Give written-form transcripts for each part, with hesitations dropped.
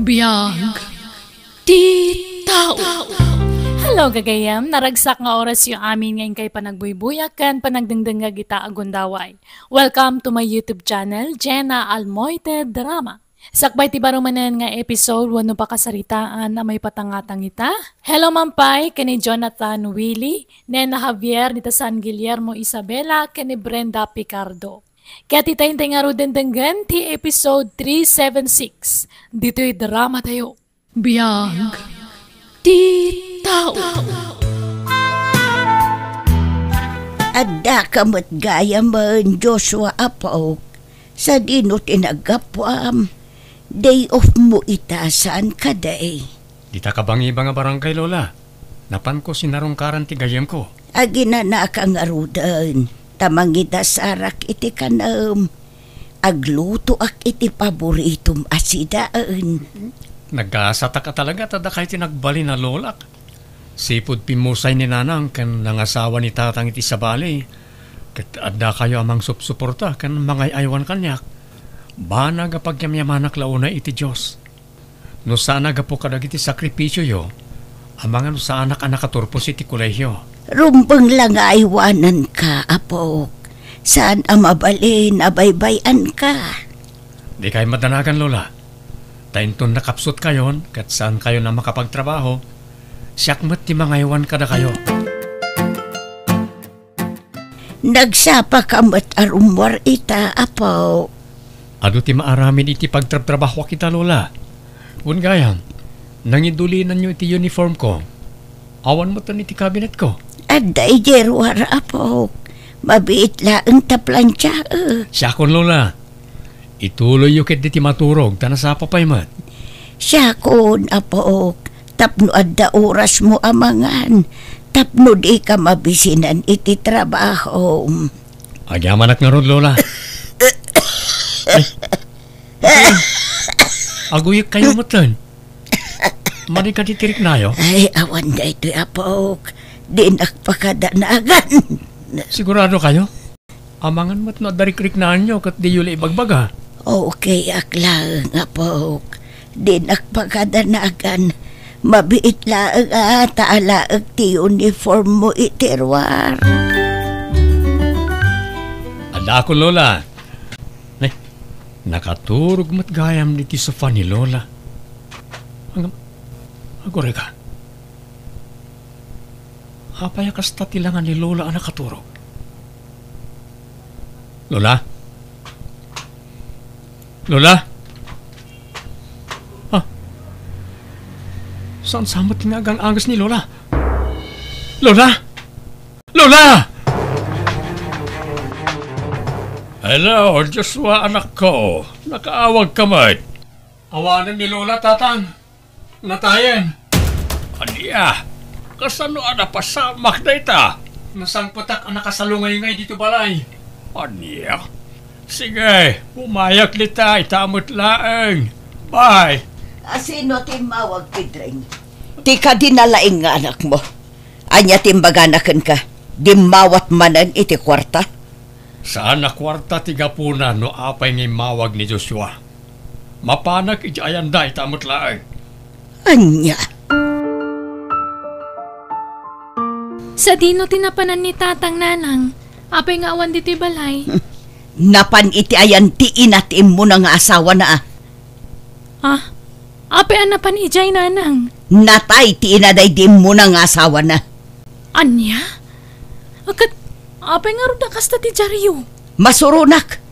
Biyag ti tao. Hello gagayam, naragsak nga oras yung amin ngayon kay panagbuybuyakan, panagdengdeng nga gita agundaway. Welcome to my YouTube channel, Jenna Almoite Drama. Sakbay ti barumanan nga episode, wano pa kasaritaan na may patangatang ita. Hello mampay, kani Jonathan Willie, Nena Javier, nita San Guillermo Isabela, kani Brenda Picardo. Kaya titayin tayo nga ro dendenggan ti episode 376. Dito'y drama tayo. Biyag ti tao. Adda kamot gaya man Joshua Apaw sa dino tinagapwam. Day off mo itasan ka day. Dita ka bang iba nga barangay, Lola? Napan ko sinarungkaran ti gayem ko. Agina na kang arudan. Tamangita sarak iti kanam. Agluto ak iti paboritum asidaan. Nagkasata ka talaga tada kahit tinagbali na lolak. Sipod pimusay ni nanang kan nangasawa ni tatang iti sabali. Kat adda kayo amang supsuporta kan mga aywan kanyak. Bana kapag yamyamanak launa iti Diyos. No sana gapo kadag iti sakripisyo yo. Amangan sa anak-anak katurpos iti kulehyo. Rumpang lang aywanan ka, Apok. Saan ang mabalin, abaybayan ka? Di kayo madanagan, Lola. Tainton nakapsot kayon, kat saan kayo na makapagtrabaho, siyakmat ti mga iwan kada kayo. Nagsapa ka mat arumwar ita, Apo. Ado ti maaramin iti pagtrabaho kita, Lola. Kung gayang, nangidulinan nyo iti uniform ko. Awan mo tan iti cabinet ko. Aday jerwar, Apo. Mabiit laang taplansya. Siya kon, Lola. Ituloy yung kit di maturog, tanasapa pa'y mat. Siya kon, Apo. Tapno adda oras mo amangan. Tapno di ka mabisinan iti trabaho. Agyaman at nga ron, Lola. Ay, aguyik kayo matan. Mani ka titirik na yo? Ay, awan na ito, Apo. Di nakpakadanagan. Sigurado kayo? Amangan mo't no darik-riknaan nyo kat di yuli ibagbaga. Okay, aklang, Apo. Di nakpakadanagan. Mabiit laang taalaag ti uniform mo itirwar. Ada ako, Lola. Ay, nakaturog mo't gayam ni ti sofa ni Lola. Agore ka. Apaya kasta tilangan ni Lola ang nakaturog. Lola? Lola? Saan samot nga gang angas ni Lola? Lola? Lola! Hello, Joshua anak ko. Nakaawag ka mat. Awanan ni Lola, tatang. Natayan. Aniya, kasano ana pasamak na ita? Nasang patak ang nakasalungay ngay dito balay. Aniya, sige, pumayak lita, itamot laeng. Bye. Sino timawag, Pedring? Di ka dinalaing nga anak mo. Anya timbaganakan ka. Dimawat manan iti kwarta. Saan na kwarta tigapuna no apay ngay mawag ni Joshua? Mapanak iti ayanda itamot laeng. Anya? Sa dino tinapanan ni tatang nanang, apay nga awan dito'y balay. Napan iti ayan ti inatim mo na nga asawa na. Apay anapan ijay nanang. Natay ti inaday di mo na nga asawa na. Anya? Akat, apay nga rin nakasta ti Jaryo. Masurunak.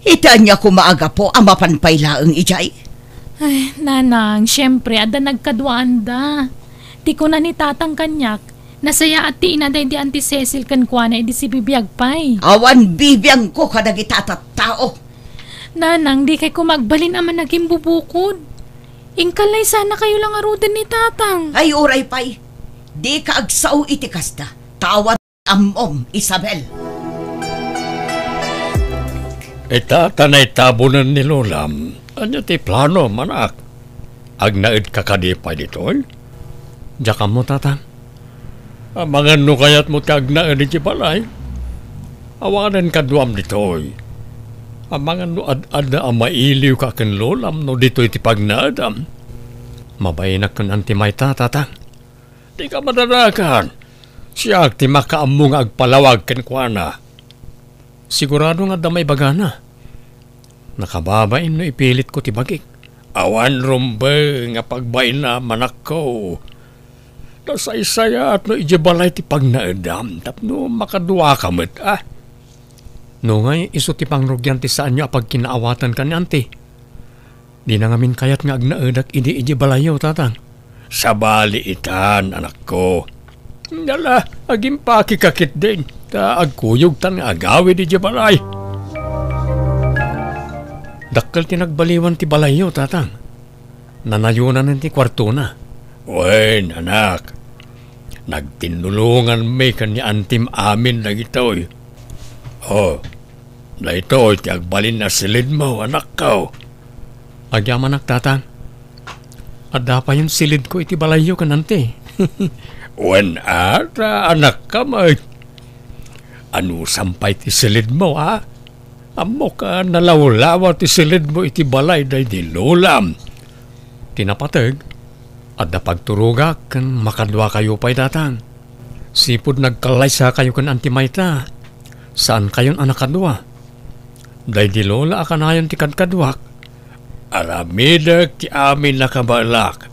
Ita niya kumaaga po ang mapanpaylaang ijay. Ay, nanang, syempre, ada nagkadwaan da. Ti ko na ni tatang kanyak, nasaya at ti inaday di Auntie Cecil kan kwa na edi si bibiyag pay. Awan bibiyang ko kadag itatat tao. Nanang, di kay kumagbalin aman naging bubukod. Ingkalay sana kayo lang arudan ni tatang. Ay uray pay, di ka agsaw iti kasta. Tawad amom, Isabel. Itatanay tabunan ni Lolam. Ano ti plano, manak? Agnaid kakadipay dito'y? Diyan mo, tatang. Amangan no kaya't mo kagnaid iti balay. Awanan kaduam dito'y. Amangan no ad-ad na ang mailiw ka ken Lolam no dito iti pagnaadam. Mabayinak kan anti Mayta, tatang. Di ka madaragan. Siya ti makaammo nga agpalawag ken kuana. Sigurado nga damay bagana. Nakababain no ipilit ko ti bagik. Awan rumbe nga pagbain na manak ko. Nasaysaya at no ijibalay ti pagnaedam tapno makaduwa ka met No ngay iso ti pangrugyan ti saan nyo apag kinaawatan ka ni anti. Di na ngamin kayat nga agnaedak idi ijibalayo, tatang. Sabali itan, anak ko. Nala, aging pakikakit din. Ta agkuyog tan nga agawi di jibalay. Dakkel tinagbaliwan ti balayo, tatang. Nanayunan ti kwarto na. Wen, anak. Nagtinulungan may kanya antim amin na ito'y. Na ito'y ti agbalin na silid mo, anak ko. Agyaman anak, tatang. Adda pa yung silid ko iti balayo kanante. Wen anak ka may. Ano sampay ti silid mo, Amo ka nalawlawa ti silid mo iti balay day di lulam. Tinapatag, at napagturugak kan makadwa kayo pa'y datang. Sipod nagkalay sa kayo kan anti Mayta. Saan kayon anak kadwa? Day di lola akanayon ti kadkadwak. Aramidag ti amin nakabalak.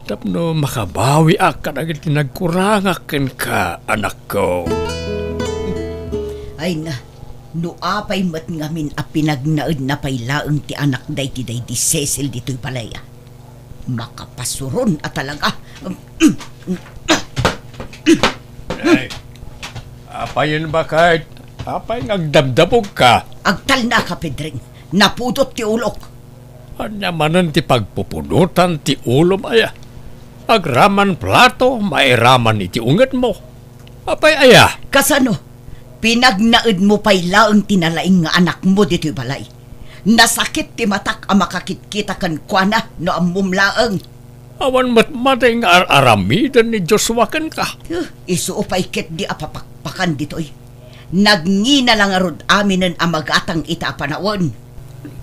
Tapno makabawi ak kadagit tinagkurangak ken ka, anak ko. Ay na, no apay mat ngamin a pinagnaed na paylaeng ti anak day ti Cecil dito'y palaya. Makapasuron at talaga. Ay, apayin ba kahit apay ngagdabdabog ka? Agtal na ka, Pedring. Napudot ti ulok. Anyamanan ti pagpupunutan ti ulom aya. Agraman plato, mairaman iti unget mo. Apay aya? Kasano? Pinagnaed mo paylaeng tinalaing nga anak mo dito'y balay. Nasakit ti matak ang makakit-kita kan kuana no amumlaeng. Awan matmatay nga aramidan ni Joshua kan ka. Isuupay ket di apapakpakan dito'y. Nagngina lang arod aminen ang magatang ita panawon.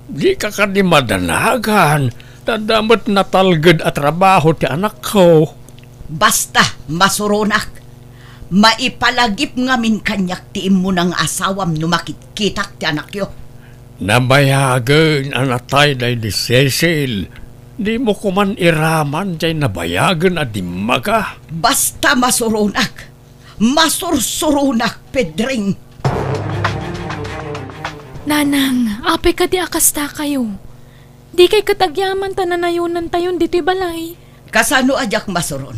Di ka di madanagan. Tandamot na talgad at trabaho ti anak ko. Basta, masuronak. Maipalagip ngamin kanyak ti imo ng asawam no makitkitak ti anak yo. Nabayagan anatay day di Cecil. Di mo kuman iraman jay nabayagan at di maga. Basta masuronak. Masursuronak, Pedring. Nanang, apay ka di akasta kayo. Di kay katagyaman tananayunan tayon dito'y balay. Kasano ajak masuron?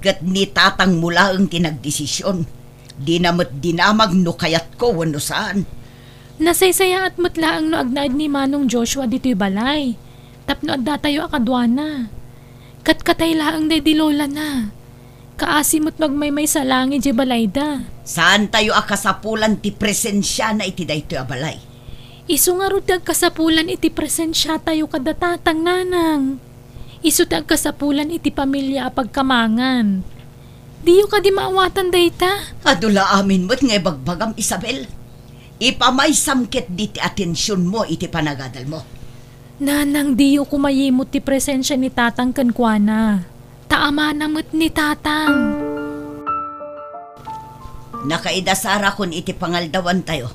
Kat ni tatang mula ang tinagdesisyon. Di namat dinamag no kayat ko wano saan. Nasaysaya at matlaang no agnaad ni Manong Joshua dito'y balay. Tapno at datayo akadwana. Katkatay laang day di lola na. Kaasimot magmaymay sa langit di balay da. Saan tayo akasapulan ti presensya na iti dayto a balay? Isu nga ro kasapulan iti presensya tayo kadatatang nanang. Isu kasapulan iti pamilya pagkamangan. Diyo ka di maawatan dayta. Adula amin mo't nga bagbagam Isabel. Ipamay samket di ti atensyon mo iti panagadal mo. Nanang diyo kumayimot ti presensya ni tatang kankwana. Taama namot ni tatang. Nakaidasara kon iti pangaldawan tayo.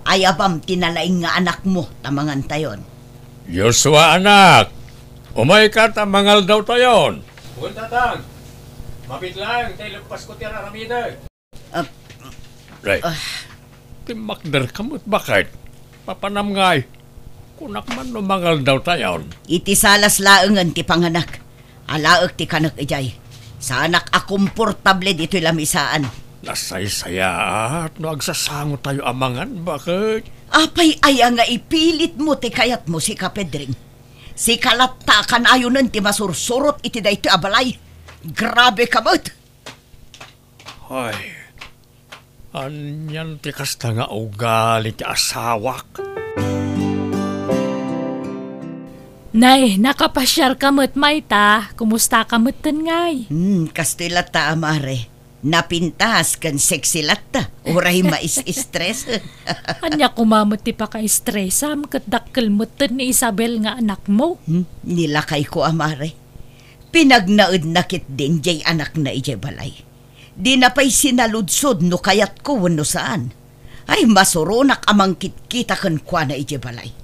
Ayabam tinalaing nga anak mo tamangan tayon. Joshua anak, umay ka tamangal daw tayon. Huwag tatang, mapit lang, tayo lupas ko tira ramidag. Right. Timakder kamot bakit? Papanam ngay. Kunak man lumangal daw tayon. Iti salas laengan ti panganak. Alaek ti kanak ijay. Sa anak akomportable dito'y lamisaan. Nasaysaya at no agsasango tayo amangan, bakit? Apay aya nga ipilit mo ti kayat mo si Kapedring. Si kalatakan ayunan ti masursurot iti dayto abalay. Grabe ka mo't. Ay, anyan ti kasta nga ugali ti asawak. Nay, nakapasyar ka mo't Mayta. Kumusta ka mo't ngay? Kastila ta amare. Napintas kan sexy latta. Uray mais-stress. Anya kumamot ti pa ka-stressam kat dakkel mo't ni Isabel nga anak mo. Nilakay ko amare. Pinagnaid nakit din jay anak na ijay balay. Di na pa'y sinaludsod no kayat ko wano saan. Ay masurunak amang kita kan kwa na ijay balay.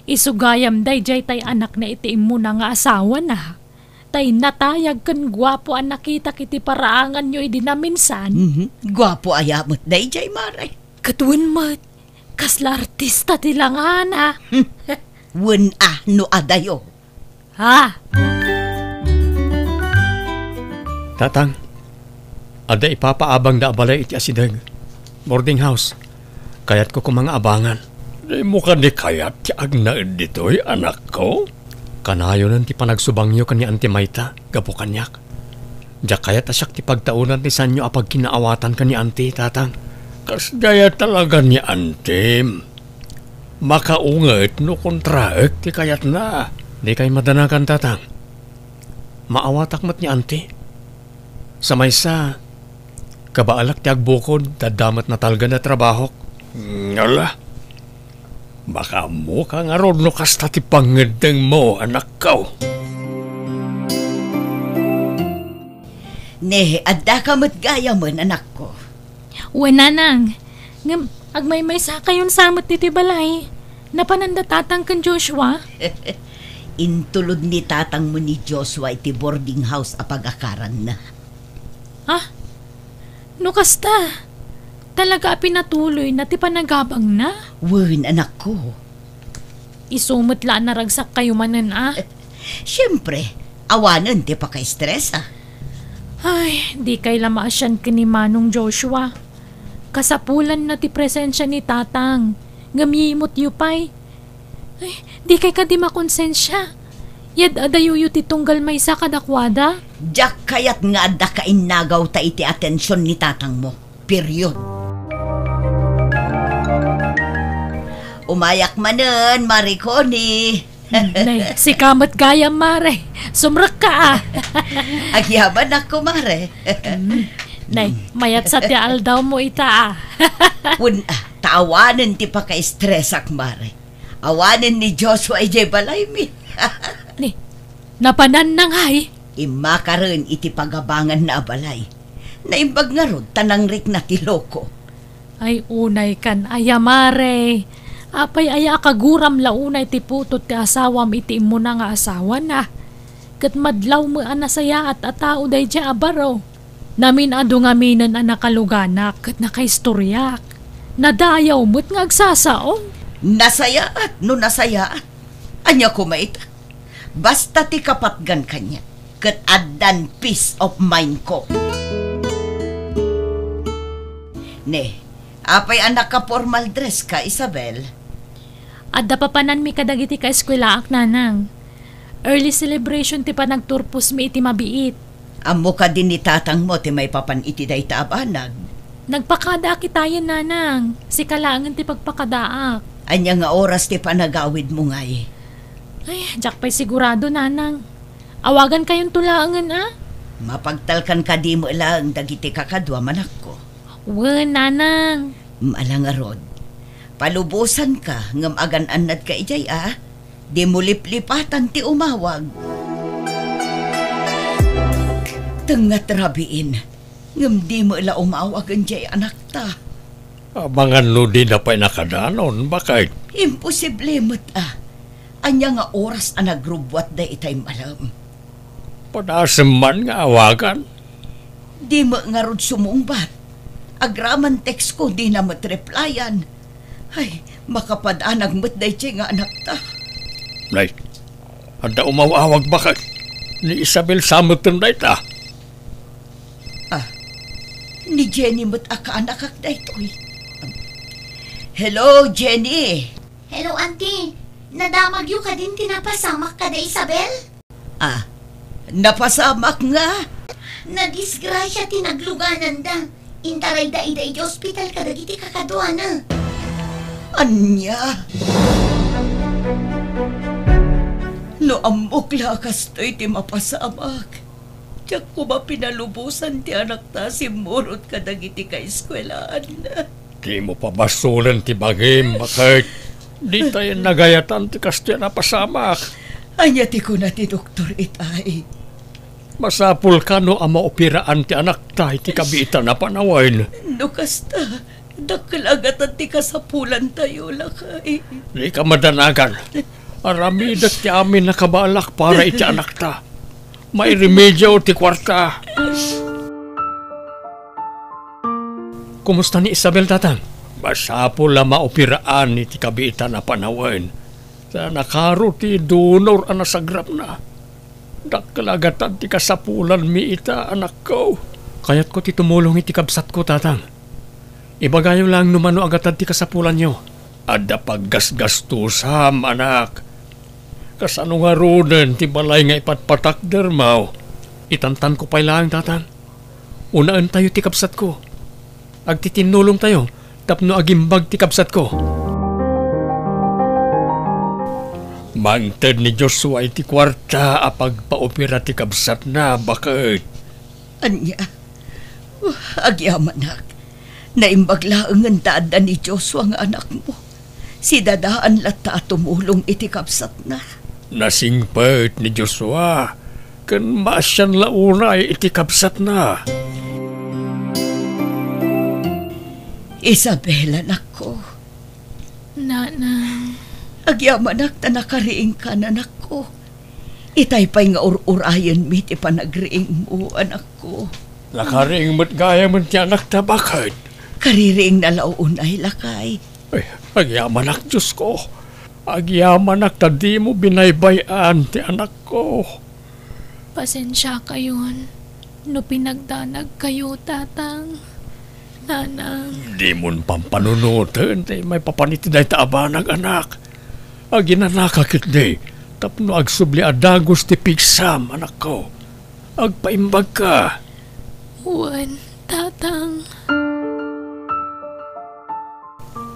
Isugayam day jay tay anak na itiim mo na nga asawa na. Tay natayag kan gwapo ang nakita kiti paraangan nyo idi na minsan. Gwapo ayamot day jay maray. Katuan mat, kasla artista tilangan ha. Wen no adayo. Tatang, ada ipapaabang na abalay iti asidag. Boarding house. Kayat ko mga abangan. Di mo ka di kayat ti agnaid dito'y anak ko? Kanayo nan ti panagsubangyo kani Auntie Mayta, gapo kanyak. Diya kayat asyak ti pagtaunan ti sanyo apag kinaawatan kani Auntie, tatang. Kas gaya talaga ni Auntie. Makaunget no kontraek ti kayat na. Di kay madanakan, tatang. Maawatak mat ni Auntie. Sa maysa, kabaalak ti agbukod, dadamat na talga na trabaho. Ngala, baka mo ka nga ron no kasta ti pangedeng mo, anak ko. Ne, adda ka mat gaya man, anak ko. Wananang, agmay-may sa kayon samot ti balay. Napananda tatang kan Joshua? Intulod ni tatang mo ni Joshua iti boarding house apag-akaran na. No kasta, talaga pinatuloy na ti panagabang na? Wen, anak ko. Isumot la naragsak kayo manan Siyempre, awanan ti pa kay-stress Ay, di kay lamaasyan kini Manong Joshua. Kasapulan na ti presensya ni tatang. Ngamiyimot yupay. Ay, di kay ka di makonsensya. Yad adayuyo ti tunggal may sa kadakwada. Diyak kayat nga adda ka inagaw ta iti atensyon ni tatang mo. Period. Umayak manen, Mariconi. Nay, si kamat gayam mare. Sumrak ka Agyaban ako, Mare. Nay, mayat sa ti aldaw mo ita Wun, taawanan ti pa ka-stressak, Mare. Awanan ni Joshua ijay balay mi. Ni, napanan nang hay. Imakaroon iti pagabangan na abalay. Naimbag nga ron, tanangrik na ti loko. Ay unay kan ayamare. Apay aya kaguram launay ti putot ti asawam iti mo na nga asawa na. Kat madlaw mo anasaya at atao day dya abaro. Namin ado nga minan anakaluganak kat nakaistoryak. Nadayaw mo't nga agsasaong. Nasayaat, no nasayaat. Anya kumaita. Basta ti kapatgan kanya. Kat addan peace of mind ko. Ne, apay anak ka formal dress ka, Isabel? Adda papanan mi kadagiti ka eskwelaak nanang. Early celebration ti panagturpos mi iti mabiit. Amo ka din ni tatang mo ti may papan iti day taabanag. Nagpakada kitayan nanang. Si kalangan ti pagpakadaak. Anya nga oras ti panagawid mo ngay. Ay, jak pa'y sigurado nanang. Awagan kayong tulaangan Mapagtalkan ka di mo lang dagiti kakadwa manak ko. Wen nanang. Malangarod. Palubusan ka ngam agan-anad ka ijay Di mo liplipatan ti umawag. Tengat rabiin. Ngam di mo ila umawag ang jay anak ta. Abangan no di na pa'y nakadanon, bakit? Imposible mo't Anya nga oras nagrubwat da itay malam. Panasaman nga awagan. Di mo nga rod sumungbat. Agraman text ko di na matreplyan. Ay, makapadanag mo't da itay nga anak ta. Nay, anda umawawag bakit? Ni Isabel samutin na ita. Ni Jenny mo't akaanak ak da ito'y. Hello, Jenny. Hello, auntie. Nadamagyo ka din tinapasamak ka da Isabel? Napasamak nga. Nadisgrasya tinagluganan da. Intaray da ida iti hospital ka dagiti kakadwa na. Anya? No ambok lakas to'y ti mapasamak. Tiyak ko ba pinalubusan ti anak ta si murot ka dagiti ka eskwelaan na. Di mo pa basulan ti bagim, bakit? Di tayo nagayatan ti kastya na pasamak. Anyati ko na ti doktor itay. Masapul ka no ang maopiraan ti anak ta iti kabita na panawain. Nukas ta, dakalagatan ti kasapulan tayo lakay. Di ka madanagan. Aramidat ti amin nakabalak para iti anak ta. May remedyo ti kwarta. Kumusta ni Isabel, tatang? Masapul na maopiraan iti kabita na panawain. Sa nakaro ti donor ang nasagrap na. Dakalagatan ti kasapulan mi ita, anak ko. Kaya't ko ti tumulong iti kabsat ko, tatang. Ibagayo lang numano agatan ti kasapulan nyo. Ada paggasgastusam, anak. Kasano nga runen ti balay nga ipatpatak dermaw. Itantan ko pa'y lang, tatang. Unaan tayo ti kabsat ko. Agtitinulong tayo, tapno agimbag ti kabsat ko. Mangted ni Joshua iti kwarta apag paopera ti kabsat na, bakit? Anya, agyaman naimbaglaang ang dada ni Joshua ang anak mo. Si dadaan lata tumulong iti kabsat na. Nasingpet ni Joshua, kan masyan launay iti kabsat na. Isabel, anak ko. Nanang. Agyamanak na nakariing ka, anak ko. Itay pa'y nga urayan mi ti panagriing mo, anak ko. Nakariing mo't gaya mo ti anak ta, bakit? Kaririing na launay lakay. Ay, agyamanak, Diyos ko. Agyamanak ta di mo binaybayan ti anak ko. Pasensya kayon. No pinagdanag kayo, tatang. Nanang. Di mo pampanunutin, may papanitiday ta abanag, anak. Aginanakakit di, tapno agsubli adagos ti pigsam, anak ko. Agpaimbag ka. Uwan, tatang.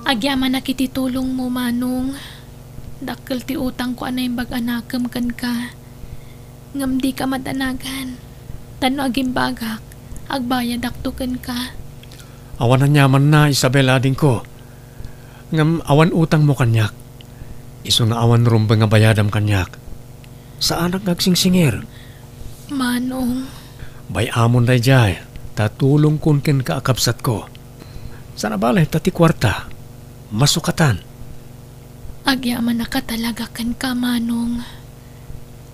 Agyaman na kititulong mo, manong. Dakkel ti utang ko anay bag-anakam kan ka. Ngam di ka madanagan. Tano agimbagak, agbayad aktukan ka. Awan na nyaman na, Isabel, ading ko. Ngam awan utang mo kanyak. Iso nga awan rumba nga bayadam kanyak. Saan ang nagsingsingir? Manong. Bay amon day jay, tatulong kun ken kaakapsat ko. Sana balay tati kwarta, masukatan. Agyaman na ka talaga kan ka, manong.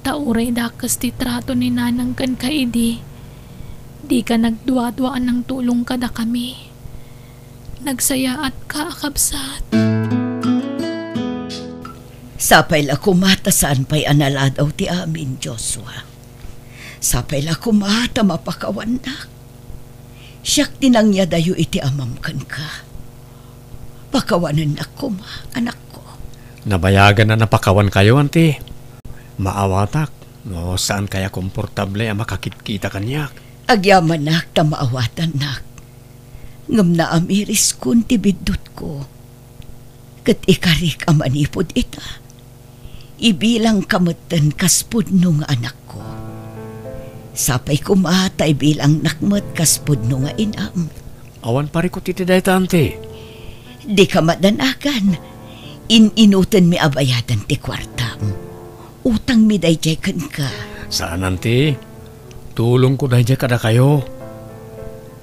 Tauray dakas ti trato ni nanang kan ka, idi. Di ka nagduwa-duwaan ng tulong kada kami. Nagsayaat ka, akapsat. Sapay la kumata saan pa'y analadaw ti amin, Joshua. Sapay la kumata mapakawan na. Siyak tinangya dayo iti amam kan ka. Pakawanan na kuma, anak ko. Nabayagan na napakawan kayo, auntie. Maawatak, no saan kaya komportable ang makakitkita kanyak. Agyaman nak ta maawatan nak. Ngam na amiris kun ti bidut ko. Kat ikarik amanipod ita. Ibilang kamutan kaspud nung anak ko. Sapay kumatay bilang nakmat kaspud nung inam. Awan pari ko titiday tante. Di ka madanagan. Inutan mi abayadan ti kwartam. Utang mi dayjay kan ka. Saan, auntie? Tulong ko dahil kada kayo.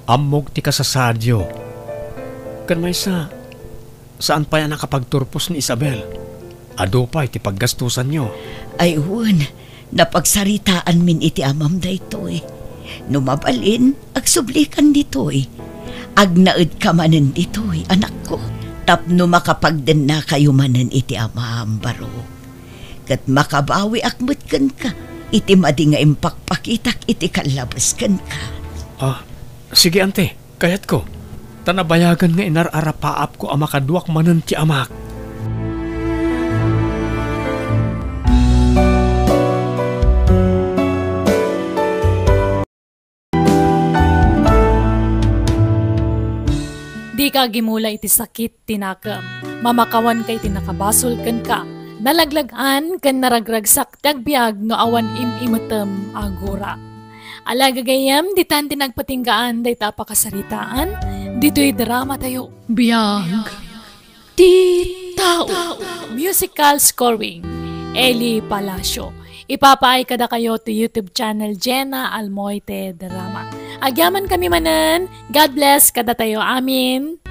Amog ti kasasadyo. Kan may saan pa yan nakapagturpos ni Isabel? Ado pa iti paggastusan nyo. Ay hun, napagsaritaan min iti amam da ito eh. Numabalin, agsublikan dito eh. Agnaed ka manen dito eh, anak ko. Tapno makapagden na kayo manen iti amam baro. Kat makabawi akmet kan ka. Iti madi nga impakpakitak iti kalabas kan ka. Sige, ante, kayat ko. Tanabayagan nga inararapaap ko ang makaduak manan ti amak. Di ka gimula iti sakit tinakam. Mamakawan kay tinakabasol kan ka. Nalaglagan kan naragragsak tagbiag no awan imimutem agura. Alagagayam ditan tinagpatinggaan day tapakasaritaan. Dito'y drama tayo. Biyag ti tao. Musical scoring, Eli Palacio. Ipapaay kada kayo to YouTube channel Jenna Almoite Drama. Agyaman kami manen. God bless kada tayo. Amin.